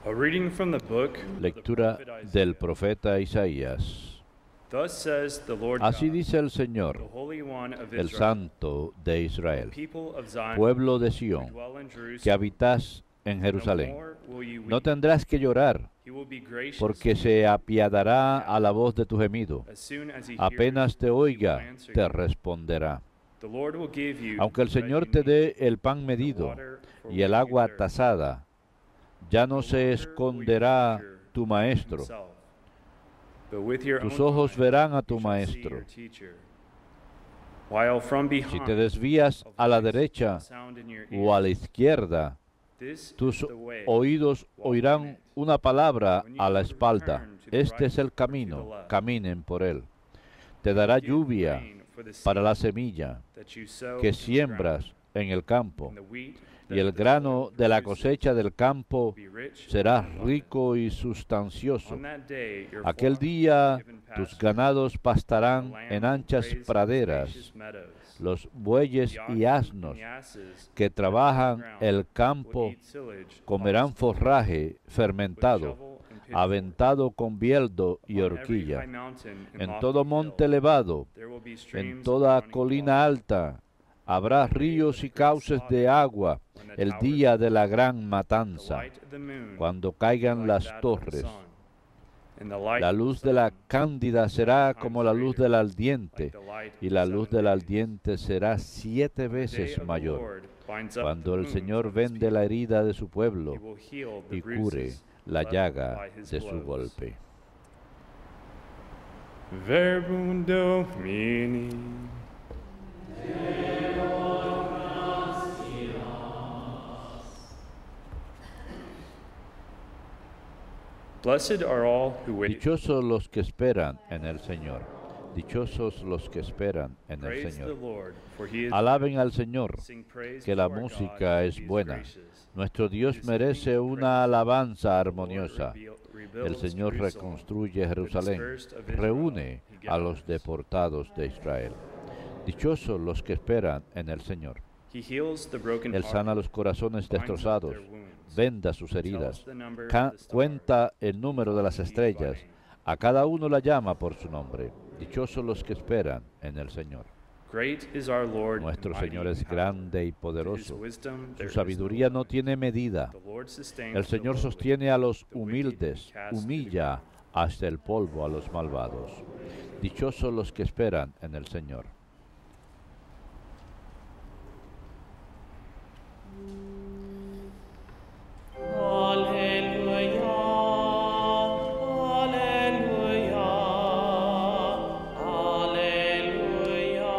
A reading from the book Lectura del profeta Isaías. Thus says the Lord Así God, dice el the Señor, Holy One of el Israel, Santo de Israel, people of Zion, pueblo de who Sión, dwell in que Jerusalem. habitas en No Jerusalén. more will you No weep. tendrás que llorar, He will be gracious porque to se you. apiadará a la voz de tu gemido. As soon as he Apenas hears, te he will oiga, answer te you. responderá. The Lord will give you Aunque el bread Señor you te need, dé el pan and medido water for y el which you agua thirst. tasada, ya no No se longer will your esconderá teacher tu hide maestro. himself, but with your Tus own ojos eyes verán a you tu shall see maestro. your teacher. While from Si te behind desvías a a la voice derecha shall sound in your o a ear, la izquierda, this tus is the way, oídos walk in oirán it. una palabra When you a la would espalda. return to the Este es right el or to the camino, left, caminen por él. Te he will dará give lluvia rain for the para la seed semilla that you sow que in the siembras ground, en el campo, and the wheat y that el the grano soil de la produces cosecha del campo will be rich será and abundant. rico y sustancioso. On that day your Aquel flocks will be día given tus pasture, ganados and the pastarán lamb en will anchas graze in praderas, spacious meadows. los bueyes The y oxen asnos and the asses que that till the trabajan ground el will campo eat silage comerán amongst the wheat, forraje with fermentado, shovel and pitchfork. aventado con bieldo y Upon every horquilla. high mountain and En lofty todo hill, monte elevado, there will be en streams toda of running colina water. alta, habrá ríos y cauces de agua When the el towers día de la fall, gran the matanza, light of the moon cuando will be caigan like las that of the torres. sun, and the light La of the luz de la sun cándida 7 será times como la luz greater, del like ardiente, the light y of la 7 luz del days. ardiente será 7 When the day veces of the mayor. Lord binds up Cuando the el wounds Señor of his vende la people, herida de su he pueblo will heal the y cure bruises la left llaga by his de su blows. golpe. Verbum Domini. Blessed are all who wait. Dichosos los que esperan en el Señor. Dichosos los que esperan en el Praise the Señor. Lord, for he is Alaben good. al Señor, Sing praise que la to our God, música for es he is buena. gracious. Nuestro Dios His merece saints una praise him. alabanza The Lord armoniosa. El rebuilds Señor Jerusalem. reconstruye Jerusalén, dispersed of Israel reúne he a los gathers. deportados de Israel. Dichosos los que esperan en el Señor. He heals the broken Él sana los corazones binds up destrozados, their wounds, venda sus tells heridas, the number of the stars, cuenta el número de las calls each by estrellas, name. a cada uno la llama por su nombre. Dichosos los que esperan en el Señor. Great is our Lord, Nuestro and mighty Señor in es power. grande y To his poderoso. wisdom there Su is sabiduría no no limit. tiene medida. The Lord sustains El the Señor lowly. sostiene a los The wicked humildes, he casts to the humilla ground. hasta el polvo a los malvados. Dichosos los que esperan en el Señor. Alleluia, alleluia, alleluia.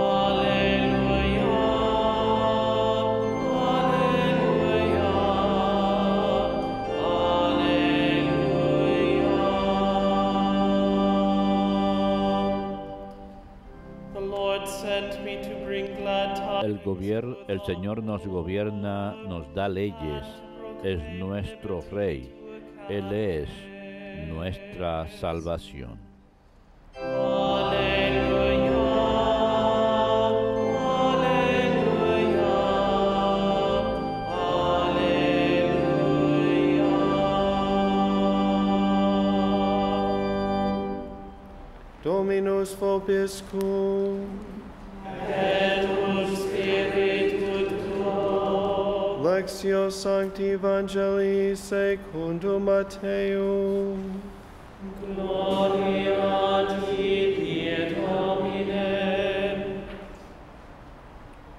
Alleluia, alleluia. The Lord sent me to bring glad tidings. El Señor nos gobierna, nos da leyes, es nuestro Rey, Él es nuestra salvación. Alleluia, alleluia, alleluia. Dominus vobiscum. Et cum spiritu tuo. Lectio Sancti Evangelii secundum Matteum. Gloria a ti, Domine.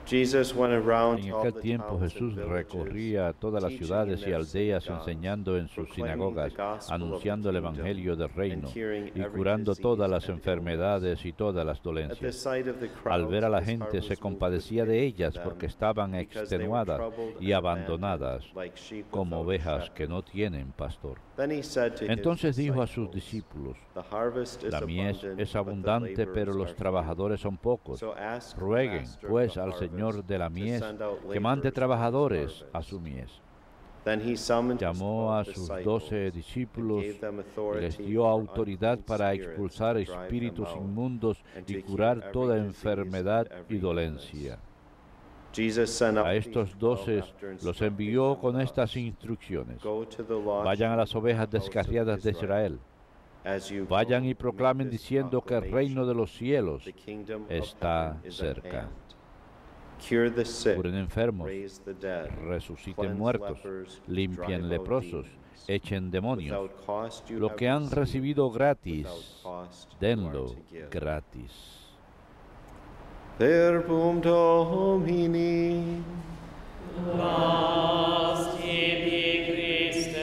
Jesus went around En to all aquel the tiempo towns and Jesús villages, recorría todas las teaching ciudades in y their aldeas, synagogues, enseñando en sus proclaiming sinagogas, the gospel anunciando of el the kingdom, Evangelio del reino and curing y every curando todas disease las and illness. enfermedades y todas las At the dolencias. sight of the Al ver a la crowds, his gente heart se was moved compadecía with de pity ellas for them, porque estaban because they were extenuadas troubled y and abandoned, abandonadas like sheep como without a ovejas que shepherd. no tienen pastor. Then he said to his Entonces dijo a sus disciples, discípulos: "The harvest is La mies abundant, es but the abundante, pero laborers los are few. trabajadores son pocos. So ask the Rueguen, master of pues, the al harvest Señor de la to mies send out que mande laborers for his trabajadores a harvest." su mies. Then he summoned his Llamó a 12 sus disciples 12 and discípulos gave them y les authority dio over autoridad unclean para spirits expulsar to drive them espíritus out, inmundos and to y heal curar every toda disease enfermedad and y every dolencia. illness. Jesus sent out A these estos 12 12 after los instructing envió them con thus. estas instrucciones. Go to the lost Vayan a las sheep of ovejas the house of descarriadas de Israel. As you Vayan go, y proclamen make this diciendo que el reino de los cielos The kingdom of está heaven is at cerca. hand. Cure the sick, Curen enfermos, raise the dead, resuciten cleanse muertos, lepers, limpien drive out leprosos, demons. echen demonios. Without cost you Lo have que han received, recibido gratis, without cost you are denlo to give. gratis. Verbum Domini. Last tibi Christe.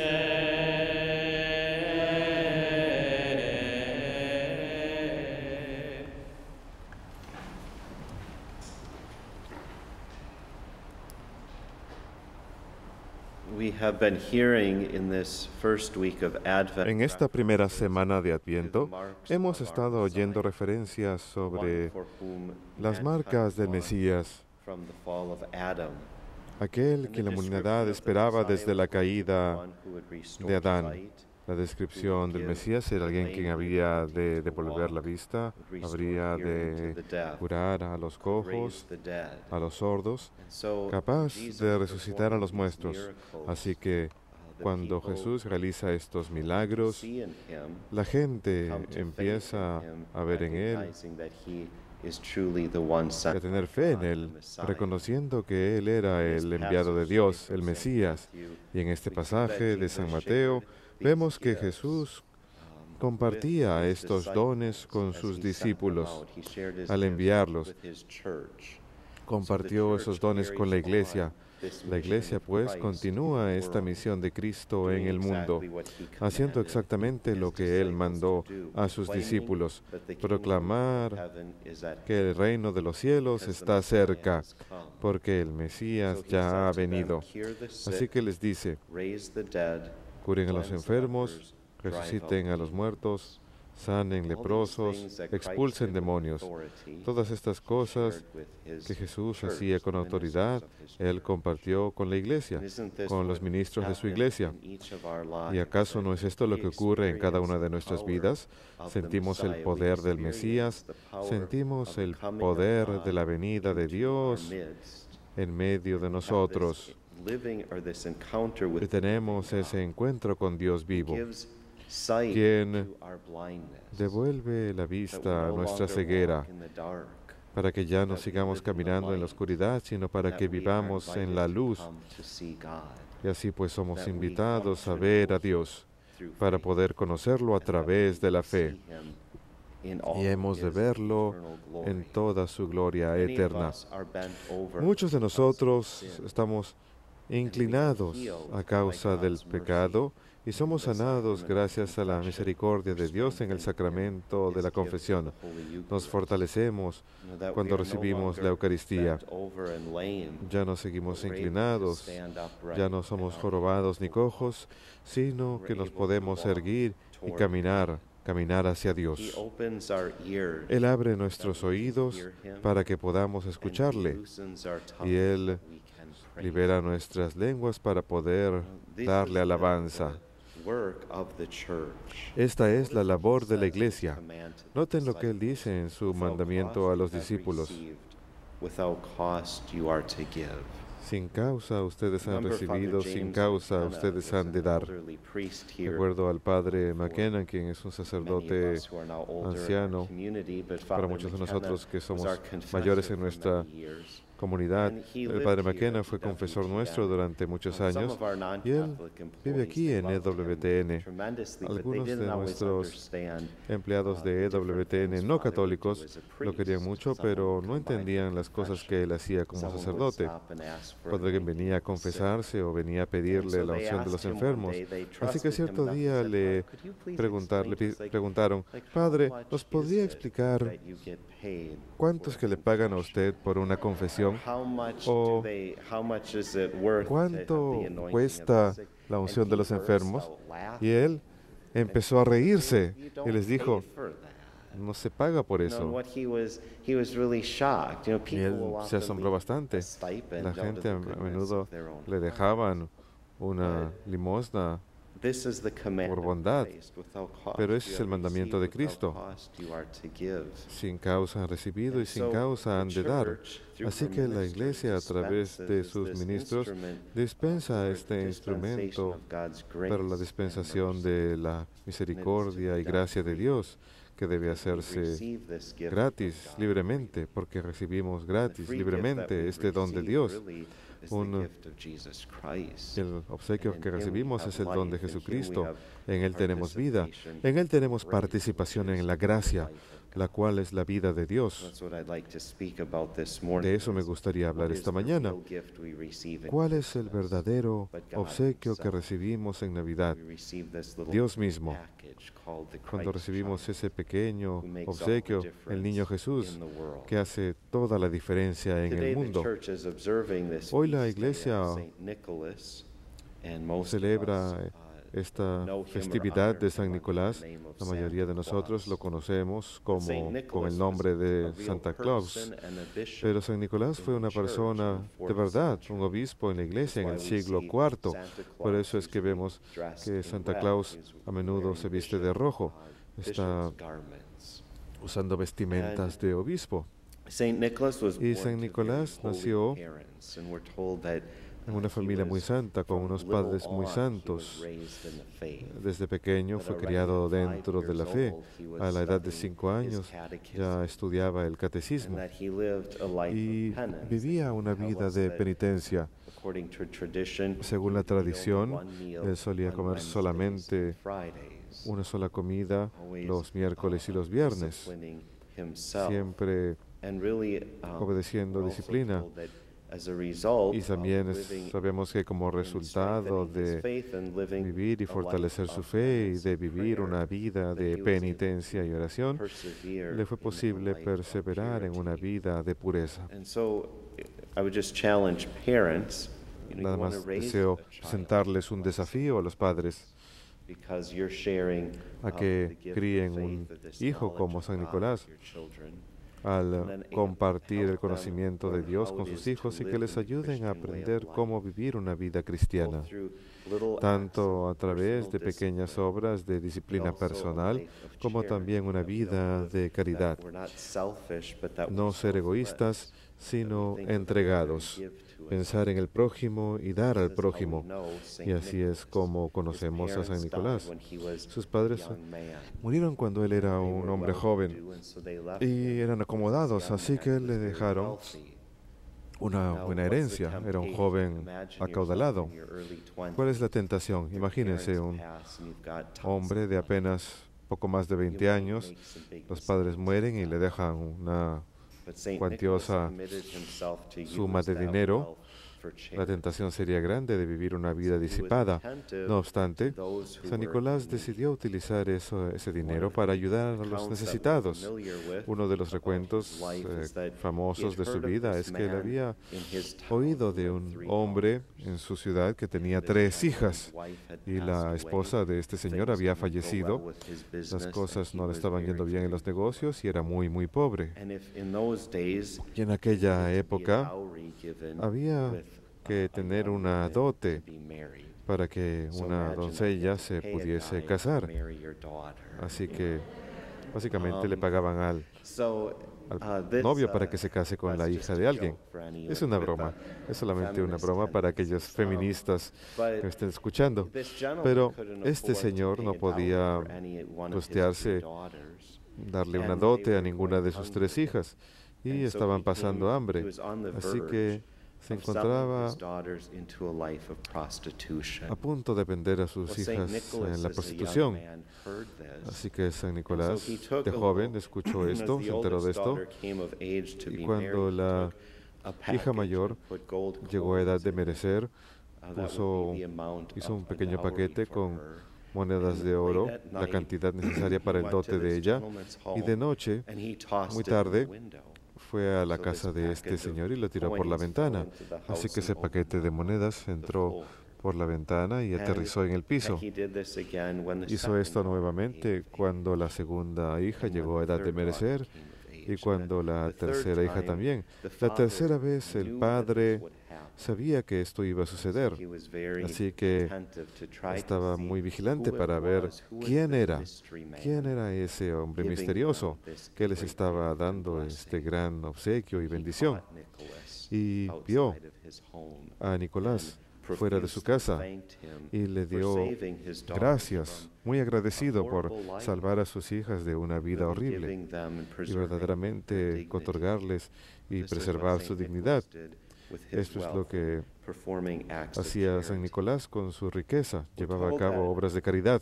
We have been hearing in this first week of Advent En esta primera semana de to the Adviento marks hemos of our estado oyendo Messiah, referencias sobre one for whom las mankind marcas del longed Mesías, from the fall of Adam. aquel And que the la humanidad description of the esperaba Messiah desde la was the caída one who would restore de Adán. sight, La descripción del Mesías era alguien quien habría de devolver la vista, would habría restore hearing de to the deaf, curar a los raise cojos, the dead. a los sordos, And so capaz Jesus de resucitar a performed los these muertos. miracles. Así que The cuando people Jesús realiza estos who milagros, see in him la gente come to faith empieza in him, a ver en Él, recognizing that he is truly the one a sent tener by fe en God, the Él, Messiah. reconociendo que Él era In this el enviado de passage Dios, from el Saint Mesías. Matthew, Y en este we see that pasaje de Jesus San shared Mateo these vemos que gifts, Jesús with compartía his estos disciples dones con as sus he sent them discípulos. out. He shared his Al gifts enviarlos, with his church. compartió esos dones con la iglesia. This La iglesia, mission of pues, Christ continúa in the esta world, misión de Cristo en doing el mundo, exactly what he haciendo commanded exactamente lo his que Él disciples mandó to do, a sus proclaiming discípulos, that the kingdom of proclamar heaven is at que el reino de los cielos because the está Messiah cerca, has come. porque el Mesías So he ya ha said to them, venido. "Cure the Así sick, que les dice, raise the dead, curen a los cleanse the enfermos, lepers, drive out resuciten a los demons." muertos, sanen All these leprosos, things that Christ expulsen did with demonios. authority, Todas estas he cosas shared with his que Jesús church, hacía con the ministers autoridad, of his Él church. compartió con la iglesia, And isn't this con los what ministros de su happens iglesia. in each of our ¿Y lives, acaso that no es esto lo we que ocurre en cada una de experience the nuestras power vidas? of the Sentimos el Messiah, we poder del experience Mesías, the power sentimos of the el coming of poder God de la venida de into Dios our midst. en medio de Have nosotros. this living or this encounter with Y tenemos ese encuentro con Dios vivo, gives sight quien to our blindness, devuelve la that we vista a no nuestra longer ceguera, walk in the dark, para que ya no that we sigamos live in the caminando en la light, oscuridad, sino para that que we are vivamos en la invited to luz. come to see God Y así pues somos that we invitados come a to ver know a Dios, through para faith, poder conocerlo a and that través we de la see fe. Him in all Y hemos de his verlo eternal glory. en toda su gloria Many of eterna. us are bent over Muchos de because of nosotros sin, estamos inclinados a causa del pecado y somos sanados gracias a la misericordia de Dios en el sacramento de la confesión. Nos fortalecemos cuando recibimos la Eucaristía. Ya no seguimos inclinados, ya no somos jorobados ni cojos, sino que nos podemos erguir y caminar hacia Dios. Él abre nuestros oídos para que podamos escucharle y Él libera nuestras lenguas para poder darle alabanza. Esta es la labor de la Iglesia. Noten lo que Él dice en su mandamiento a los discípulos. Sin causa ustedes han recibido, sin causa ustedes han de dar. De acuerdo al Padre McKenna, quien es un sacerdote anciano, para muchos de nosotros que somos mayores en nuestra comunidad, el Padre McKenna fue confesor nuestro durante muchos años y él vive aquí en EWTN. Algunos de nuestros empleados de EWTN no católicos lo querían mucho, pero no entendían las cosas que él hacía como sacerdote. Cuando alguien venía a confesarse o venía a pedirle la unción de los enfermos. Así que cierto día le preguntaron, Padre, ¿nos podría explicar cuánto es que le pagan a usted por una confesión? ¿O cuánto cuesta la unción de los enfermos? Y él empezó a reírse y les dijo, no se paga por eso. Y él se asombró bastante. La gente a menudo le dejaban una limosna por bondad. Pero ese es el mandamiento de Cristo. Sin causa han recibido y sin causa han de dar. Así que la Iglesia, a través de sus ministros, dispensa este instrumento para la dispensación de la misericordia y gracia de Dios, que debe hacerse gratis, libremente, porque recibimos gratis, libremente este don de Dios. El obsequio que recibimos es el don de Jesucristo. En Él tenemos vida. En Él tenemos participación en la gracia, la cual es la vida de Dios. De eso me gustaría hablar esta mañana. ¿Cuál es el verdadero obsequio que recibimos en Navidad? Dios mismo. Cuando recibimos ese pequeño obsequio, el niño Jesús, que hace toda la diferencia en el mundo. Hoy la Iglesia celebra esta festividad de San Nicolás. La mayoría de nosotros lo conocemos como con el nombre de Santa Claus. Pero San Nicolás fue una persona de verdad, un obispo en la Iglesia en el siglo IV. Por eso es que vemos que Santa Claus a menudo se viste de rojo. Está usando vestimentas de obispo. Y San Nicolás nació en una familia muy santa, con unos padres muy santos. Desde pequeño fue criado dentro de la fe. A la edad de 5 años ya estudiaba el catecismo y vivía una vida de penitencia. Según la tradición, él solía comer solamente una sola comida los miércoles y los viernes, siempre obedeciendo disciplina. Y también sabemos que como resultado de vivir y fortalecer su fe y de vivir una vida de penitencia y oración, le fue posible perseverar en una vida de pureza. Nada más deseo presentarles un desafío a los padres a que críen un hijo como San Nicolás, al compartir el conocimiento de Dios con sus hijos y que les ayuden a aprender cómo vivir una vida cristiana, tanto a través de pequeñas obras de disciplina personal, como también una vida de caridad. No ser egoístas, sino entregados, pensar en el prójimo y dar al prójimo. Y así es como conocemos a San Nicolás. Sus padres murieron cuando él era un hombre joven y eran acomodados, así que le dejaron una buena herencia. Era un joven acaudalado. ¿Cuál es la tentación? Imagínense un hombre de apenas poco más de 20 años, los padres mueren y le dejan una cuantiosa suma de dinero. La tentación sería grande de vivir una vida disipada. No obstante, San Nicolás decidió utilizar ese dinero para ayudar a los necesitados. Uno de los recuentos famosos de su vida es que él había oído de un hombre en su ciudad que tenía 3 hijas y la esposa de este señor había fallecido. Las cosas no le estaban yendo bien en los negocios y era muy, muy pobre. Y en aquella época había que tener una dote para que una doncella se pudiese casar. Así que básicamente le pagaban al novio para que se case con la hija de alguien. Es una broma, es solamente una broma para aquellos feministas que me estén escuchando. Pero este señor no podía costearse darle una dote a ninguna de sus 3 hijas y estaban pasando hambre. Así que se encontraba a punto de vender a sus hijas en la prostitución. Así que San Nicolás, de joven, escuchó esto, se enteró de esto, y cuando la hija mayor llegó a edad de merecer, hizo un pequeño paquete con monedas de oro, la cantidad necesaria para el dote de ella, y de noche, muy tarde, fue a la casa de este señor y lo tiró por la ventana. Así que ese paquete de monedas entró por la ventana y aterrizó en el piso. Hizo esto nuevamente cuando la segunda hija llegó a edad de merecer y cuando la tercera hija también. La tercera vez el padre sabía que esto iba a suceder, así que estaba muy vigilante para ver quién era ese hombre misterioso que les estaba dando este gran obsequio y bendición. Y vio a Nicolás fuera de su casa y le dio gracias, muy agradecido por salvar a sus hijas de una vida horrible y verdaderamente otorgarles y preservar su dignidad. Esto es lo que hacía San Nicolás con su riqueza, llevaba a cabo obras de caridad.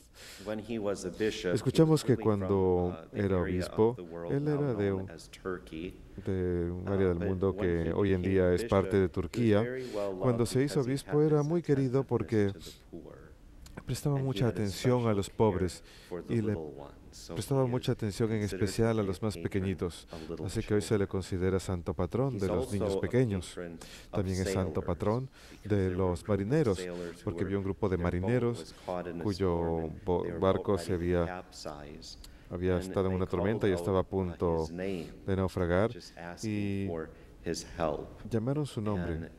Escuchamos que cuando era obispo, él era de un área del mundo que hoy en día es parte de Turquía. Cuando se hizo obispo era muy querido porque prestaba mucha atención a los pobres y le prestaba mucha atención en especial a los más pequeñitos. Así que hoy se le considera santo patrón de los niños pequeños. También es santo patrón de los marineros, porque vio un grupo de marineros cuyo barco se había estado en una tormenta y estaba a punto de naufragar, y llamaron su nombre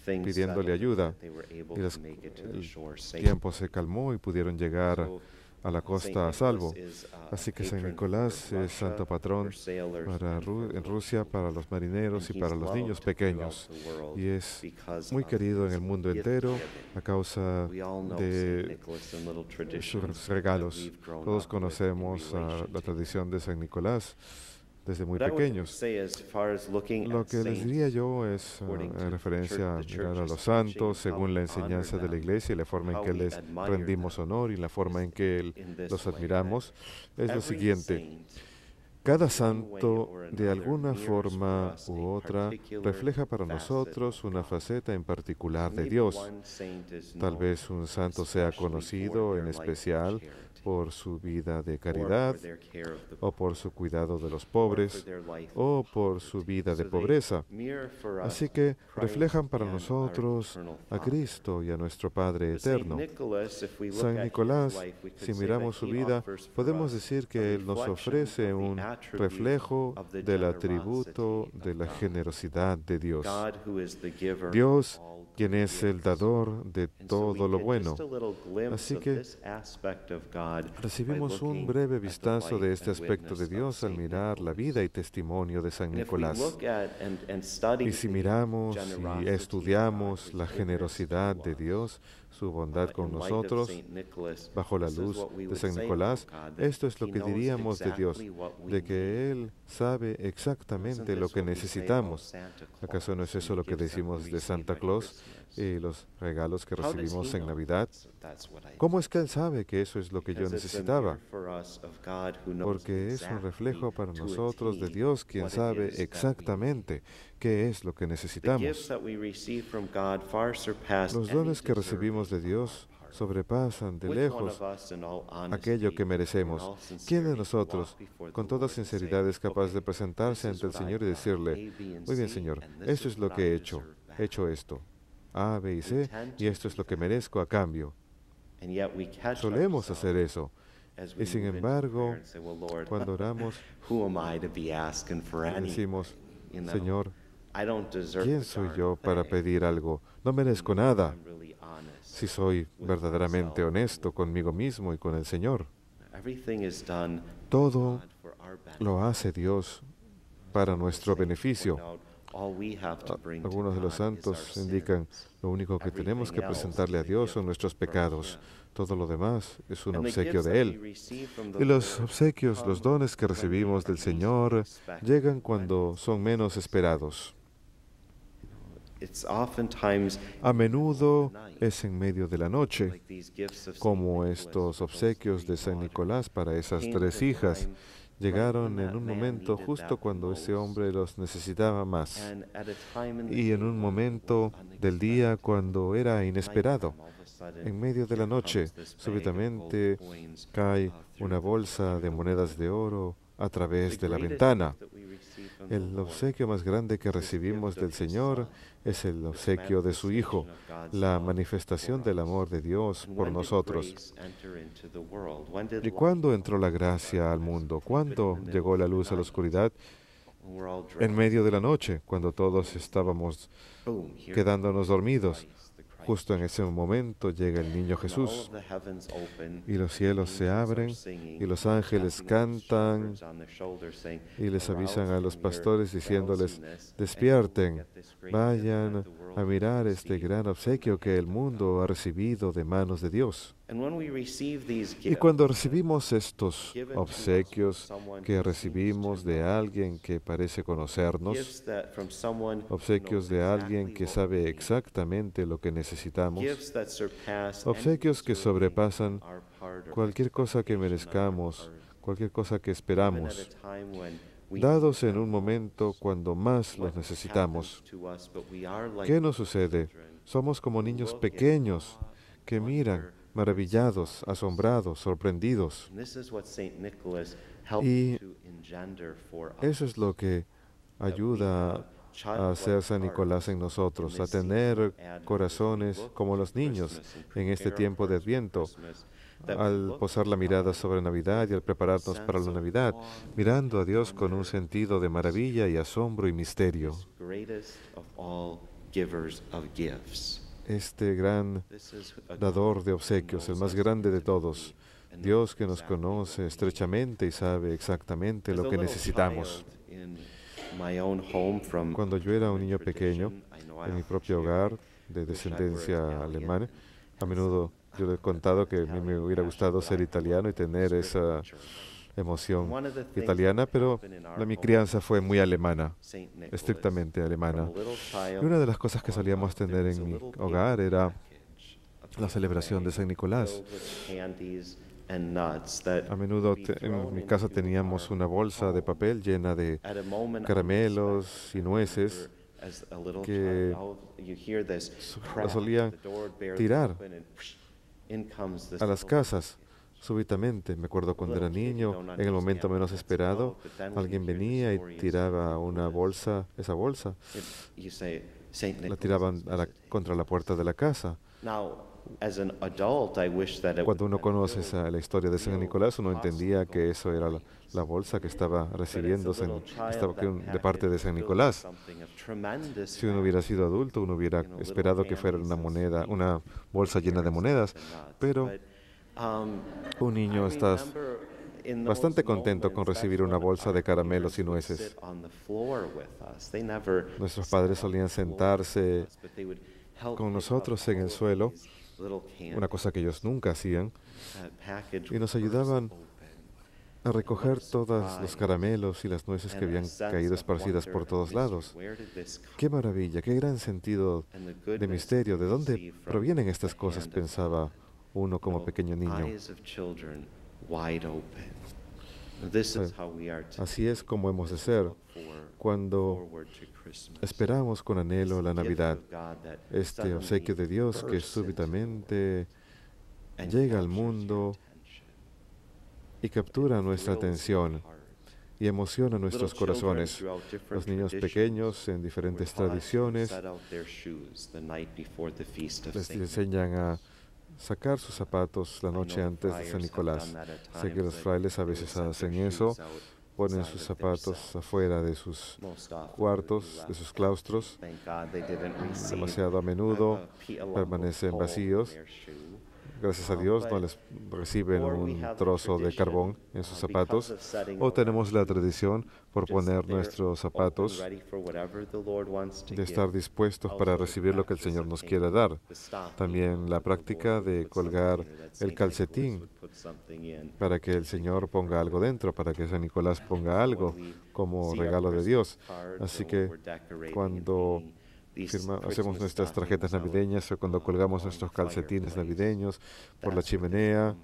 pidiéndole ayuda, y el tiempo se calmó y pudieron llegar a la costa a salvo. Así que San Nicolás es santo patrón en Rusia para los marineros y para los niños pequeños, y es muy querido en el mundo entero a causa de sus regalos. Todos conocemos la tradición de San Nicolás desde muy pequeños. Lo que les diría yo es, en referencia a mirar a los santos según la enseñanza de la Iglesia y la forma en que les rendimos honor y la forma en que los admiramos, es lo siguiente. Cada santo, de alguna forma u otra, refleja para nosotros una faceta en particular de Dios. Tal vez un santo sea conocido en especial por su vida de caridad, o por su cuidado de los pobres, o por su vida de pobreza. Así que reflejan para nosotros a Cristo y a nuestro Padre eterno. San Nicolás, si miramos su vida, podemos decir que Él nos ofrece un reflejo del atributo de la generosidad de Dios. Dios, quien es el dador de todo lo bueno. Así que recibimos un breve vistazo de este aspecto de Dios al mirar la vida y testimonio de San Nicolás. Y si miramos y estudiamos la generosidad de Dios, su bondad con nosotros, bajo la luz de San Nicolás, esto es lo que diríamos de Dios, de que Él sabe exactamente lo que necesitamos. ¿Acaso no es eso lo que decimos de Santa Claus y los regalos que recibimos en Navidad? ¿Cómo es que Él sabe que eso es lo que yo necesitaba? Porque es un reflejo para nosotros de Dios, quien sabe exactamente qué es lo que necesitamos. Los dones que recibimos de Dios sobrepasan de lejos aquello que merecemos. ¿Quién de nosotros, con toda sinceridad, es capaz de presentarse ante el Señor y decirle: muy bien, Señor, esto es lo que he hecho esto, A, B y C, y esto es lo que merezco a cambio? Solemos hacer eso. Y sin embargo, cuando oramos, decimos: Señor, ¿quién soy yo para pedir algo? No merezco nada, si soy verdaderamente honesto conmigo mismo y con el Señor. Todo lo hace Dios para nuestro beneficio. Algunos de los santos indican: lo único que tenemos que presentarle a Dios son nuestros pecados. Todo lo demás es un obsequio de Él. Y los obsequios, los dones que recibimos del Señor, llegan cuando son menos esperados. A menudo es en medio de la noche, como estos obsequios de San Nicolás para esas 3 hijas. Llegaron en un momento justo cuando ese hombre los necesitaba más, y en un momento del día cuando era inesperado. En medio de la noche, súbitamente cae una bolsa de monedas de oro a través de la ventana. El obsequio más grande que recibimos del Señor es el obsequio de su Hijo, la manifestación del amor de Dios por nosotros. ¿Y cuándo entró la gracia al mundo? ¿Cuándo llegó la luz a la oscuridad? en medio de la noche, cuando todos estábamos quedándonos dormidos. Justo en ese momento llega el niño Jesús y los cielos se abren y los ángeles cantan y les avisan a los pastores diciéndoles: despierten, vayan a mirar este gran obsequio que el mundo ha recibido de manos de Dios. Y cuando recibimos estos obsequios que recibimos de alguien que parece conocernos, obsequios de alguien que sabe exactamente lo que necesitamos, obsequios que sobrepasan cualquier cosa que merezcamos, cualquier cosa que esperamos, dados en un momento cuando más los necesitamos. ¿Qué nos sucede? Somos como niños pequeños que miran, maravillados, asombrados, sorprendidos. Y eso es lo que ayuda a hacer San Nicolás en nosotros, a tener corazones como los niños en este tiempo de Adviento, al posar la mirada sobre Navidad y al prepararnos para la Navidad, mirando a Dios con un sentido de maravilla y asombro y misterio. Este gran dador de obsequios, el más grande de todos, Dios que nos conoce estrechamente y sabe exactamente lo que necesitamos. Cuando yo era un niño pequeño, en mi propio hogar de descendencia alemana, a menudo yo le he contado que a mí me hubiera gustado ser italiano y tener esa emoción italiana, pero mi crianza fue muy alemana, estrictamente alemana. Y una de las cosas que solíamos tener en mi hogar era la celebración de San Nicolás. A menudo en mi casa teníamos una bolsa de papel llena de caramelos y nueces que la solían tirar a las casas súbitamente. Me acuerdo cuando era niño, en el momento menos esperado, alguien venía y tiraba una bolsa, esa bolsa, la tiraban contra la puerta de la casa. Cuando uno conoce la historia de San Nicolás, uno entendía que eso era la bolsa que estaba recibiendo de parte de San Nicolás. Si uno hubiera sido adulto, uno hubiera esperado que fuera una bolsa llena de monedas, pero un niño está bastante contento con recibir una bolsa de caramelos y nueces. Nuestros padres solían sentarse con nosotros en el suelo, una cosa que ellos nunca hacían, y nos ayudaban a recoger todos los caramelos y las nueces que habían caído esparcidas por todos lados. ¡Qué maravilla! ¡Qué gran sentido de misterio! ¿De dónde provienen estas cosas?, pensaba uno como pequeño niño. Así es como hemos de ser cuando esperamos con anhelo la Navidad, este obsequio de Dios que súbitamente llega al mundo y captura nuestra atención y emociona nuestros corazones. Los niños pequeños en diferentes tradiciones les enseñan a sacar sus zapatos la noche antes de San Nicolás. Sé que los frailes a veces hacen eso, ponen sus zapatos afuera de sus cuartos, de sus claustros. Demasiado a menudo permanecen vacíos. Gracias a Dios no les reciben un trozo de carbón en sus zapatos. O tenemos la tradición por poner nuestros zapatos de estar dispuestos para recibir lo que el Señor nos quiera dar. También la práctica de colgar el calcetín para que el Señor ponga algo dentro, para que San Nicolás ponga algo como regalo de Dios. Así que cuando hacemos nuestras tarjetas navideñas o cuando colgamos nuestros calcetines navideños por la chimenea,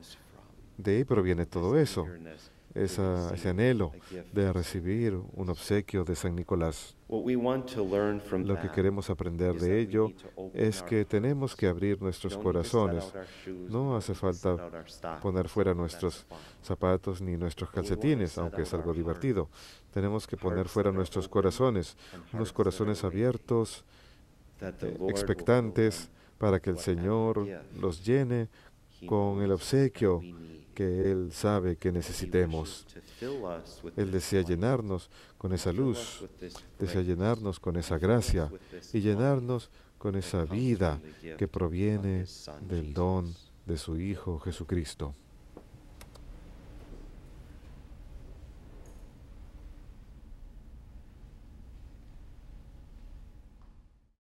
de ahí proviene todo eso, ese anhelo de recibir un obsequio de San Nicolás. Lo que queremos aprender de ello es que tenemos que abrir nuestros corazones. No hace falta poner fuera nuestros zapatos ni nuestros calcetines, aunque es algo divertido. Tenemos que poner fuera nuestros corazones, unos corazones abiertos, expectantes, para que el Señor los llene con el obsequio que Él sabe que necesitemos. Él desea llenarnos con esa luz, desea llenarnos con esa gracia y llenarnos con esa vida que proviene del don de su Hijo Jesucristo.